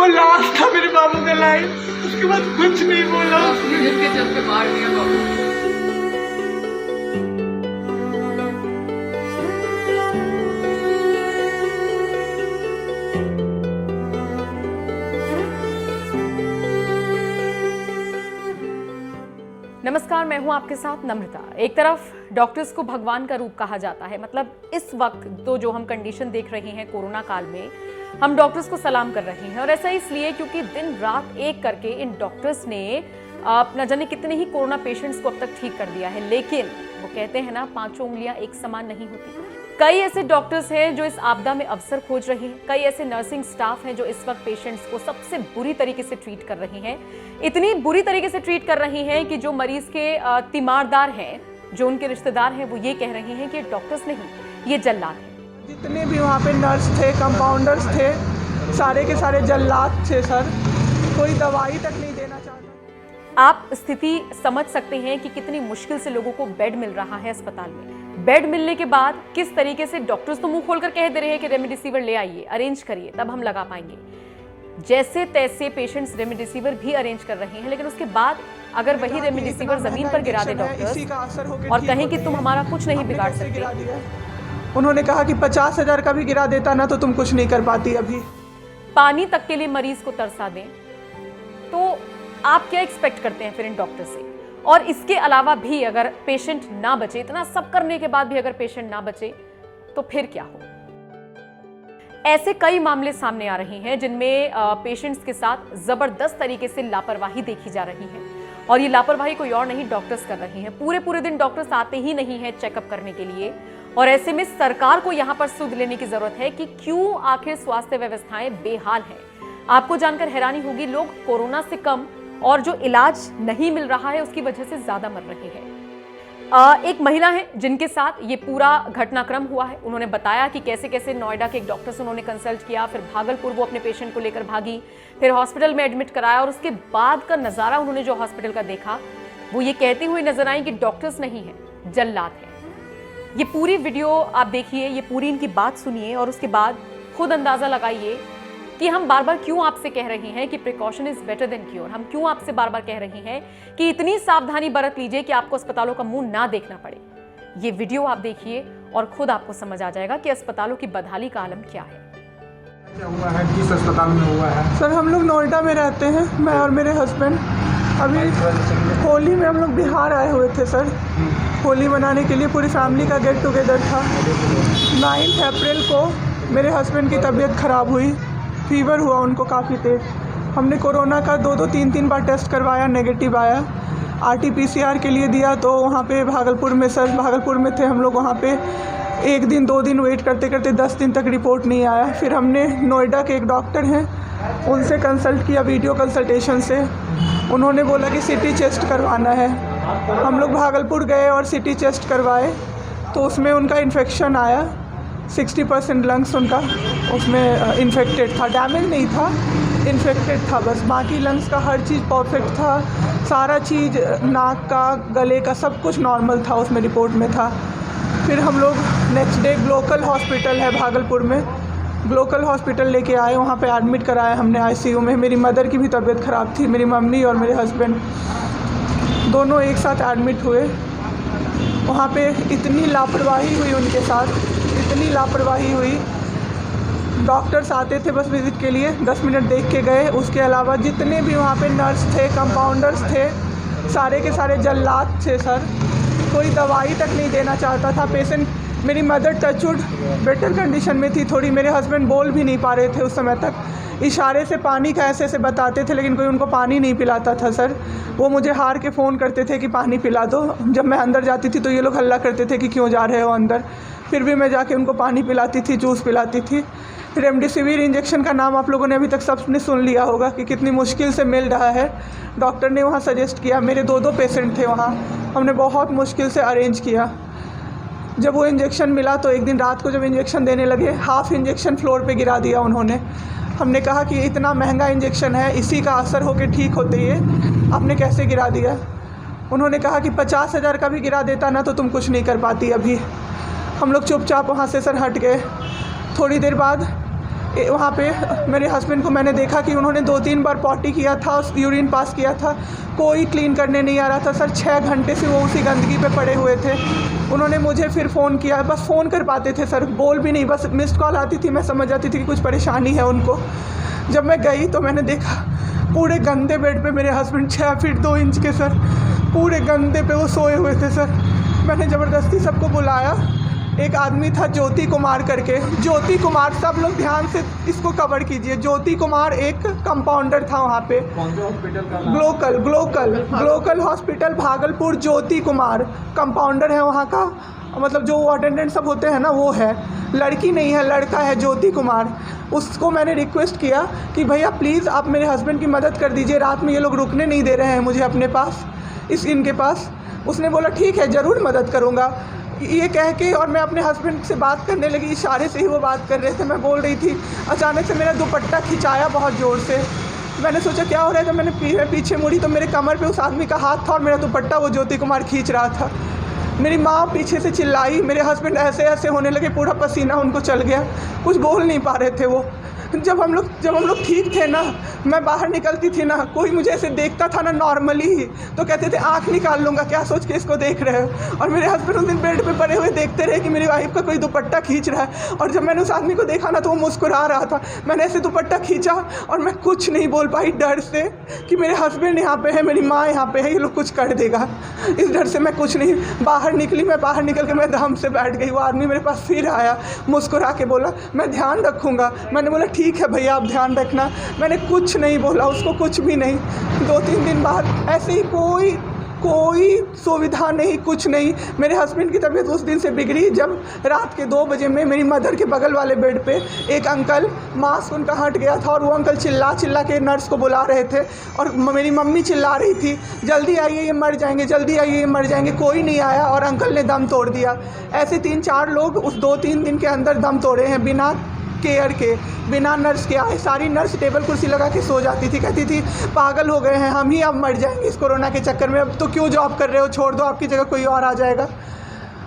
वो लास्ट था मेरे बाबू का लाइन, उसके बाद कुछ नहीं बोला। के चलते मार दिया बाबू। नमस्कार, मैं हूं आपके साथ नम्रता। एक तरफ डॉक्टर्स को भगवान का रूप कहा जाता है, मतलब इस वक्त तो जो हम कंडीशन देख रहे हैं कोरोना काल में, हम डॉक्टर्स को सलाम कर रहे हैं। और ऐसा इसलिए क्योंकि दिन रात एक करके इन डॉक्टर्स ने न जाने कितने ही कोरोना पेशेंट्स को अब तक ठीक कर दिया है। लेकिन वो कहते हैं ना, पांचों उंगलियां एक समान नहीं होती। कई ऐसे डॉक्टर्स हैं जो इस आपदा में अवसर खोज रहे हैं, कई ऐसे नर्सिंग स्टाफ हैं जो इस वक्त पेशेंट्स को सबसे बुरी तरीके से ट्रीट कर रहे हैं। इतनी बुरी तरीके से ट्रीट कर रही हैं कि जो मरीज के तीमारदार हैं, जो उनके रिश्तेदार हैं, वो ये कह रहे हैं कि डॉक्टर्स नहीं, ये जल्लाद हैं। जितने भी वहाँ पे नर्स थे, कंपाउंडर्स थे, सारे के सारे जल्लाद थे सर। कोई दवाई तक नहीं देना चाहता। आप स्थिति समझ सकते हैं कि कितनी मुश्किल से लोगों को बेड मिल रहा है अस्पताल में। बेड मिलने के बाद किस तरीके से डॉक्टर्स तो मुंह खोलकर कह दे रहे हैं कि रेमडेसिविर ले आइए, अरेंज करिए, तब हम लगा पाएंगे। जैसे तैसे पेशेंट्स रेमडेसिविर भी अरेंज कर रहे हैं, लेकिन उसके बाद अगर वही रेमडेसिविर जमीन पर गिरा दे डॉक्टर्स और कहें कि तुम हमारा कुछ नहीं बिगाड़ सकते। उन्होंने कहा कि 50,000 का भी गिरा देता ना तो तुम कुछ नहीं कर पाती। अभी पानी तक के लिए मरीज को तरसा दें, तो आप क्या एक्सपेक्ट करते हैं फिर इन डॉक्टर से? और इसके अलावा भी अगर पेशेंट ना बचे, इतना सब करने के बाद भी अगर पेशेंट ना बचे, तो फिर क्या हो? ऐसे कई मामले सामने आ रहे हैं जिनमें पेशेंट्स के साथ जबरदस्त तरीके से लापरवाही देखी जा रही है। और ये लापरवाही कोई और नहीं, डॉक्टर्स कर रहे हैं। पूरे दिन डॉक्टर्स आते ही नहीं है चेकअप करने के लिए। और ऐसे में सरकार को यहां पर सुध लेने की जरूरत है कि क्यों आखिर स्वास्थ्य व्यवस्थाएं बेहाल है। आपको जानकर हैरानी होगी, लोग कोरोना से कम और जो इलाज नहीं मिल रहा है उसकी वजह से ज्यादा मर रहे हैं। एक महिला है जिनके साथ ये पूरा घटनाक्रम हुआ है। उन्होंने बताया कि कैसे कैसे नोएडा के एक डॉक्टर से उन्होंने कंसल्ट किया, फिर भागलपुर वो अपने पेशेंट को लेकर भागी, फिर हॉस्पिटल में एडमिट कराया। और उसके बाद का नजारा उन्होंने जो हॉस्पिटल का देखा, वो ये कहती हुई नजर आई कि डॉक्टर्स नहीं है, जल्लाद है। ये पूरी वीडियो आप देखिए, ये पूरी इनकी बात सुनिए और उसके बाद खुद अंदाजा लगाइए कि हम बार बार क्यों आपसे कह रहे हैं कि precaution is better than cure. हम क्यों आपसे बार बार कह रहे हैं कि इतनी सावधानी बरत लीजिए कि आपको अस्पतालों का मुंह ना देखना पड़े। ये वीडियो आप देखिए और खुद आपको समझ आ जाएगा कि अस्पतालों की बदहाली का आलम क्या है। क्या हुआ है, किस अस्पताल में हुआ है? सर हम लोग नोएडा में रहते हैं, मैं और मेरे हस्बैंड। अभी होली में हम लोग बिहार आए हुए थे सर, होली मनाने के लिए। पूरी फैमिली का गेट टुगेदर था। 9 अप्रैल को मेरे हस्बैंड की तबीयत ख़राब हुई, फीवर हुआ उनको काफ़ी तेज़। हमने कोरोना का 2-3 बार टेस्ट करवाया, नेगेटिव आया। RT-PCR के लिए दिया तो वहाँ पे भागलपुर में, सर भागलपुर में थे हम लोग, वहाँ पे 1 दिन 2 दिन वेट करते करते 10 दिन तक रिपोर्ट नहीं आया। फिर हमने नोएडा के एक डॉक्टर हैं, उनसे कंसल्ट किया वीडियो कंसल्टेशन से। उन्होंने बोला कि CT चेस्ट करवाना है। हम लोग भागलपुर गए और CT चेस्ट करवाए तो उसमें उनका इन्फेक्शन आया। 60% लंग्स उनका उसमें इन्फेक्टेड था, डैमेज नहीं था, इन्फेक्टेड था बस। बाकी लंग्स का हर चीज़ परफेक्ट था, सारा चीज़ नाक का, गले का सब कुछ नॉर्मल था, उसमें रिपोर्ट में था। फिर हम लोग नेक्स्ट डे ग्लोकल हॉस्पिटल है भागलपुर में, ग्लोकल हॉस्पिटल लेके आए, वहाँ पे एडमिट कराया हमने ICU में। मेरी मदर की भी तबीयत ख़राब थी, मेरी मम्मी और मेरे हस्बैंड दोनों एक साथ एडमिट हुए। वहाँ पे इतनी लापरवाही हुई उनके साथ, इतनी लापरवाही हुई। डॉक्टर्स आते थे बस विज़िट के लिए, 10 मिनट देख के गए। उसके अलावा जितने भी वहाँ पे नर्स थे, कंपाउंडर्स थे, सारे के सारे जल्लाद थे सर। कोई दवाई तक नहीं देना चाहता था। पेशेंट, मेरी मदर टचवुड बेटर कंडीशन में थी थोड़ी, मेरे हस्बैंड बोल भी नहीं पा रहे थे उस समय तक। इशारे से पानी का ऐसे बताते थे, लेकिन कोई उनको पानी नहीं पिलाता था सर। वो मुझे हार के फ़ोन करते थे कि पानी पिला दो। जब मैं अंदर जाती थी तो ये लोग हल्ला करते थे कि क्यों जा रहे हो अंदर। फिर भी मैं जाके उनको पानी पिलाती थी, जूस पिलाती थी। रेमडेसिविर इंजेक्शन का नाम आप लोगों ने अभी तक सबने सुन लिया होगा कि कितनी मुश्किल से मिल रहा है। डॉक्टर ने वहाँ सजेस्ट किया, मेरे 2 पेशेंट थे वहाँ, हमने बहुत मुश्किल से अरेंज किया। जब वो इंजेक्शन मिला तो एक दिन रात को जब इंजेक्शन देने लगे, हाफ इंजेक्शन फ्लोर पे गिरा दिया उन्होंने। हमने कहा कि इतना महंगा इंजेक्शन है, इसी का असर होके ठीक होते ये आपने कैसे गिरा दिया। उन्होंने कहा कि 50,000 का भी गिरा देता ना तो तुम कुछ नहीं कर पाती। अभी हम लोग चुपचाप वहाँ से सर हट गए। थोड़ी देर बाद वहाँ पे मेरे हस्बैंड को मैंने देखा कि उन्होंने 2-3 बार पॉटी किया था, यूरिन पास किया था, कोई क्लीन करने नहीं आ रहा था सर। 6 घंटे से वो उसी गंदगी पे पड़े हुए थे। उन्होंने मुझे फिर फ़ोन किया, बस फ़ोन कर पाते थे सर, बोल भी नहीं, बस मिस्ड कॉल आती थी, मैं समझ जाती थी कि कुछ परेशानी है उनको। जब मैं गई तो मैंने देखा पूरे गंदे बेड पे मेरे हस्बैंड 6 फीट 2 इंच के सर, पूरे गंदे पे वो सोए हुए थे सर। मैंने ज़बरदस्ती सबको बुलाया। एक आदमी था ज्योति कुमार करके, ज्योति कुमार, सब लोग ध्यान से इसको कवर कीजिए। ज्योति कुमार एक कंपाउंडर था वहाँ पे, Glocal hospital Bhagalpur. Jyoti Kumar compounder है वहाँ का, मतलब जो अटेंडेंट सब होते हैं ना वो है, लड़की नहीं है, लड़का है ज्योति कुमार। उसको मैंने रिक्वेस्ट किया कि भैया प्लीज़ आप मेरे हस्बैंड की मदद कर दीजिए, रात में ये लोग रुकने नहीं दे रहे हैं मुझे अपने पास, इनके पास। उसने बोला ठीक है ज़रूर मदद करूँगा, ये कह के, और मैं अपने हस्बैंड से बात करने लगी, इशारे से ही वो बात कर रहे थे, मैं बोल रही थी। अचानक से मेरा दुपट्टा खिंचाया बहुत ज़ोर से। मैंने सोचा क्या हो रहा है, जब मैंने पीछे मुड़ी तो मेरे कमर पे उस आदमी का हाथ था और मेरा दुपट्टा वो ज्योति कुमार खींच रहा था। मेरी माँ पीछे से चिल्लाई, मेरे हस्बैंड ऐसे ऐसे होने लगे, पूरा पसीना उनको चल गया, कुछ बोल नहीं पा रहे थे वो। जब हम लोग ठीक थे ना, मैं बाहर निकलती थी ना, कोई मुझे ऐसे देखता था ना नॉर्मली ही, तो कहते थे आँख निकाल लूँगा, क्या सोच के इसको देख रहे हो। और मेरे हस्बैंड उस दिन बेड पे पड़े हुए देखते रहे कि मेरी वाइफ का कोई दुपट्टा खींच रहा है। और जब मैंने उस आदमी को देखा ना तो वो मुस्कुरा रहा था। मैंने ऐसे दुपट्टा खींचा और मैं कुछ नहीं बोल पाई, डर से कि मेरे हस्बैंड यहाँ पे है, मेरी माँ यहाँ पे है, ये लोग कुछ कर देगा, इस डर से मैं कुछ नहीं बाहर निकली। मैं बाहर निकल के मैं दम से बैठ गई। वो आदमी मेरे पास फिर आया, मुस्कुरा के बोला मैं ध्यान रखूँगा। मैंने बोला ठीक है भैया आप ध्यान रखना। मैंने कुछ नहीं बोला उसको, कुछ भी नहीं। 2-3 दिन बाद ऐसे ही कोई सुविधा नहीं, कुछ नहीं। मेरे हस्बैंड की तबीयत उस दिन से बिगड़ी जब रात के 2 बजे में मेरी मदर के बगल वाले बेड पे एक अंकल, मास्क उनका हट गया था और वो अंकल चिल्ला के नर्स को बुला रहे थे और मेरी मम्मी चिल्ला रही थी जल्दी आइए ये मर जाएंगे, जल्दी आइए ये मर जाएंगे। कोई नहीं आया और अंकल ने दम तोड़ दिया। ऐसे 3-4 लोग उस 2-3 दिन के अंदर दम तोड़े हैं, बिना केयर के, बिना नर्स के आए। सारी नर्स टेबल कुर्सी लगा के सो जाती थी, कहती थी पागल हो गए हैं हम ही, अब मर जाएंगे इस कोरोना के चक्कर में, अब तो क्यों जॉब कर रहे हो, छोड़ दो, आपकी जगह कोई और आ जाएगा।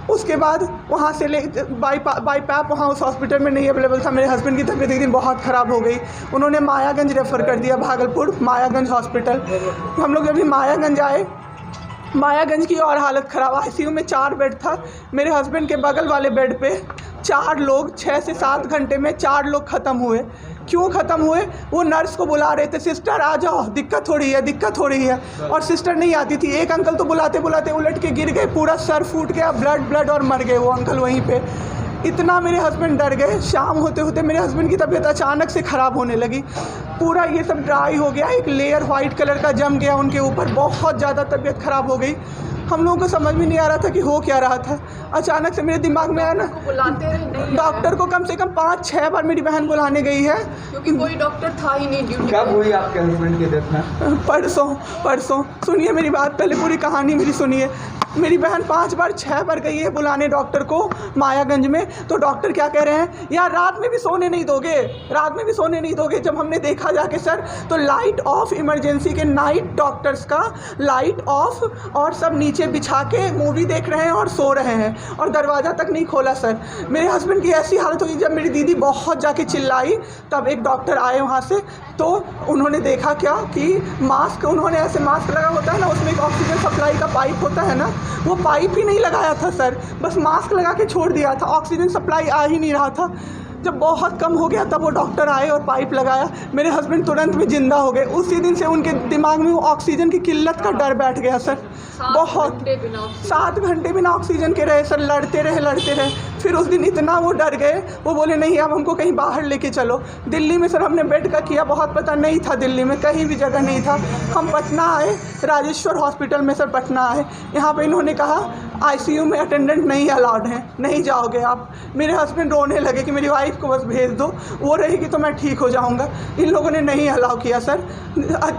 उसके बाद वहाँ से बाई पैप वहाँ उस हॉस्पिटल में नहीं अवेलेबल था। मेरे हस्बैंड की तबीयत एक दिन बहुत ख़राब हो गई, उन्होंने मायागंज रेफ़र कर दिया, भागलपुर मायागंज हॉस्पिटल। हम लोग जब भी मायागंज आए, मायागंज की और हालत ख़राब, आईसीयू में 4 बेड था। मेरे हस्बैंड के बगल वाले बेड पे 4 लोग 6 से 7 घंटे में 4 लोग ख़त्म हुए। क्यों ख़त्म हुए? वो नर्स को बुला रहे थे, सिस्टर आ जाओ, दिक्कत हो रही है, और सिस्टर नहीं आती थी। एक अंकल तो बुलाते बुलाते उलट के गिर गए, पूरा सर फूट गया, ब्लड और मर गए वो अंकल वहीं पे। इतना मेरे हस्बैंड डर गए। शाम होते होते मेरे हस्बैंड की तबीयत अचानक से ख़राब होने लगी, पूरा ये सब ड्राई हो गया, एक लेयर वाइट कलर का जम गया उनके ऊपर, बहुत ज़्यादा तबीयत ख़राब हो गई। हम लोगों को समझ में नहीं आ रहा था कि हो क्या रहा था। अचानक से मेरे दिमाग में आया ना, डॉक्टर को कम से कम 5-6 बार मेरी बहन बुलाने गई है, क्योंकि कोई डॉक्टर था ही नहीं ड्यूटी। कब हुई आपके हस्बैंड की डेथ में? परसों। सुनिए मेरी बात, पहले पूरी कहानी मेरी सुनिए। मेरी बहन 5 बार 6 बार गई है बुलाने डॉक्टर को मायागंज में, तो डॉक्टर क्या कह रहे हैं, यार रात में भी सोने नहीं दोगे। जब हमने देखा जाके सर, तो लाइट ऑफ, इमरजेंसी के नाइट डॉक्टर्स का लाइट ऑफ, और सब नीचे बिछा के मूवी देख रहे हैं और सो रहे हैं, और दरवाज़ा तक नहीं खोला सर। मेरे हस्बैंड की ऐसी हालत हुई, जब मेरी दीदी बहुत जाके चिल्लाई तब एक डॉक्टर आए वहाँ से, तो उन्होंने देखा क्या कि मास्क, उन्होंने ऐसे मास्क लगा होता है ना, उसमें एक ऑक्सीजन सप्लाई का पाइप होता है ना, वो पाइप ही नहीं लगाया था सर, बस मास्क लगा के छोड़ दिया था, ऑक्सीजन सप्लाई आ ही नहीं रहा था। जब बहुत कम हो गया तब वो डॉक्टर आए और पाइप लगाया, मेरे हस्बैंड तुरंत में ज़िंदा हो गए। उसी दिन से उनके दिमाग में वो ऑक्सीजन की किल्लत का डर बैठ गया सर। बहुत 7 घंटे बिना ऑक्सीजन के रहे सर, लड़ते रहे। फिर उस दिन इतना वो डर गए, वो बोले नहीं अब हमको कहीं बाहर लेके चलो। दिल्ली में सर हमने बेड का किया, बहुत पता नहीं था, दिल्ली में कहीं भी जगह नहीं था। हम पटना आए, राजेश्वर हॉस्पिटल में सर पटना आए। यहाँ पे इन्होंने कहा आईसीयू में अटेंडेंट नहीं अलाउड हैं, नहीं जाओगे आप। मेरे हस्बैंड रोने लगे कि मेरी वाइफ को बस भेज दो, वो रहेगी तो मैं ठीक हो जाऊँगा। इन लोगों ने नहीं अलाउ किया सर।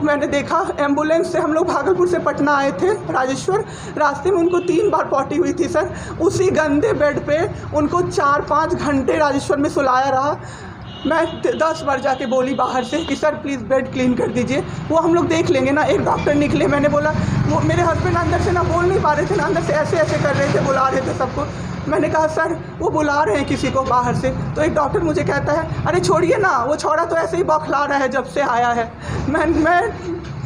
मैंने देखा एम्बुलेंस से हम लोग भागलपुर से पटना आए थे राजेश्वर, रास्ते में उनको 3 बार पॉटी हुई थी सर। उसी गंदे बेड पे उनको 4-5 घंटे राजेश्वर में सुलाया रहा। मैं 10 बार जाके बोली बाहर से कि सर प्लीज़ बेड क्लीन कर दीजिए, वो हम लोग देख लेंगे ना। एक डॉक्टर निकले, मैंने बोला, वो मेरे हस्बैंड अंदर से ना बोल नहीं पा रहे थे ना, अंदर से ऐसे ऐसे कर रहे थे, बुला रहे थे सबको। मैंने कहा सर वो बुला रहे हैं किसी को बाहर से, तो एक डॉक्टर मुझे कहता है अरे छोड़िए ना, वो छोड़ा तो ऐसे ही बौखला रहा है जब से आया है। मैं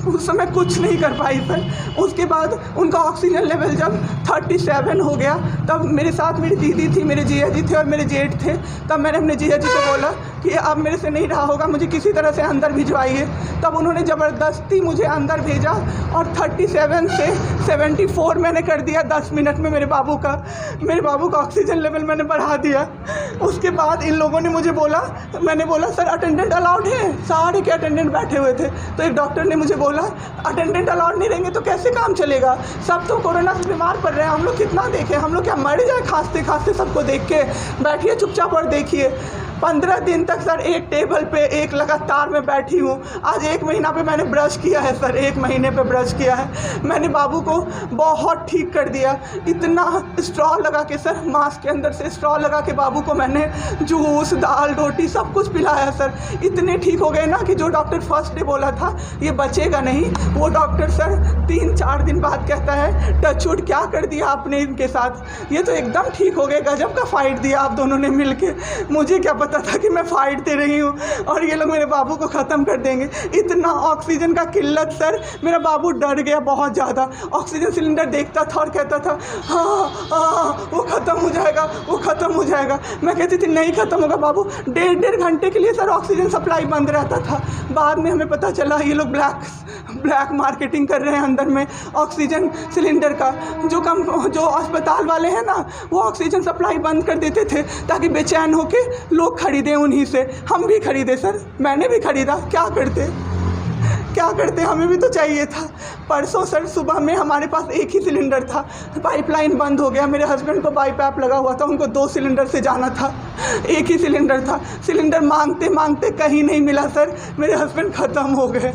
उस समय कुछ नहीं कर पाई सर। उसके बाद उनका ऑक्सीजन लेवल जब 37 हो गया, तब मेरे साथ मेरी दीदी थी, मेरे जीजा जी थे और मेरे जेठ थे। तब मैंने अपने जीजा जी को बोला कि अब मेरे से नहीं रहा होगा, मुझे किसी तरह से अंदर भिजवाइए। तब उन्होंने ज़बरदस्ती मुझे अंदर भेजा और 37 से 74 मैंने कर दिया 10 मिनट में। मेरे बाबू का ऑक्सीजन लेवल मैंने बढ़ा दिया। उसके बाद इन लोगों ने मुझे बोला, मैंने बोला सर अटेंडेंट अलाउड है, सारे के अटेंडेंट बैठे हुए थे। तो एक डॉक्टर ने मुझे बोला अटेंडेंट अलाउड नहीं रहेंगे तो कैसे काम चलेगा, सब तो कोरोना से बीमार पड़ रहे हैं, हम लोग कितना देखें, हम लोग क्या मर जाए खांसते खांसते सबको देख के, बैठिए चुपचाप और देखिए। 15 दिन तक सर एक टेबल पे एक लगातार मैं बैठी हूँ। आज 1 महीना पे मैंने ब्रश किया है सर, 1 महीने पे ब्रश किया है मैंने। बाबू को बहुत ठीक कर दिया, इतना स्ट्रॉ लगा के सर, मास्क के अंदर से स्ट्रॉ लगा के बाबू को मैंने जूस दाल रोटी सब कुछ पिलाया सर। इतने ठीक हो गए ना कि जो डॉक्टर फर्स्ट डे बोला था ये बचेगा नहीं, वो डॉक्टर सर 3-4 दिन बाद कहता है टचवुड क्या कर दिया आपने इनके साथ, ये तो एकदम ठीक हो गए, गजब का फाइट दिया आप दोनों ने मिल के। मुझे क्या पता था कि मैं फाइट दे रही हूँ और ये लोग मेरे बाबू को ख़त्म कर देंगे। इतना ऑक्सीजन का किल्लत सर, मेरा बाबू डर गया बहुत ज़्यादा। ऑक्सीजन सिलेंडर देखता था और कहता था हाँ वो ख़त्म हो जाएगा, वो ख़त्म हो जाएगा। मैं कहती थी नहीं ख़त्म होगा बाबू। 1.5 घंटे के लिए सर ऑक्सीजन सप्लाई बंद रहता था। बाद में हमें पता चला ये लोग ब्लैक मार्केटिंग कर रहे हैं अंदर में ऑक्सीजन सिलेंडर का। जो अस्पताल वाले हैं ना, वो ऑक्सीजन सप्लाई बंद कर देते थे ताकि बेचैन होके लोग खरीदें उन्हीं से। हम भी खरीदे सर, मैंने भी खरीदा, क्या करते हमें भी तो चाहिए था। परसों सर सुबह में हमारे पास एक ही सिलेंडर था, पाइपलाइन बंद हो गया, मेरे हस्बैंड को बाईपैप लगा हुआ था, उनको 2 सिलेंडर से जाना था, एक ही सिलेंडर था। सिलेंडर मांगते मांगते कहीं नहीं मिला सर, मेरे हस्बैंड ख़त्म हो गए।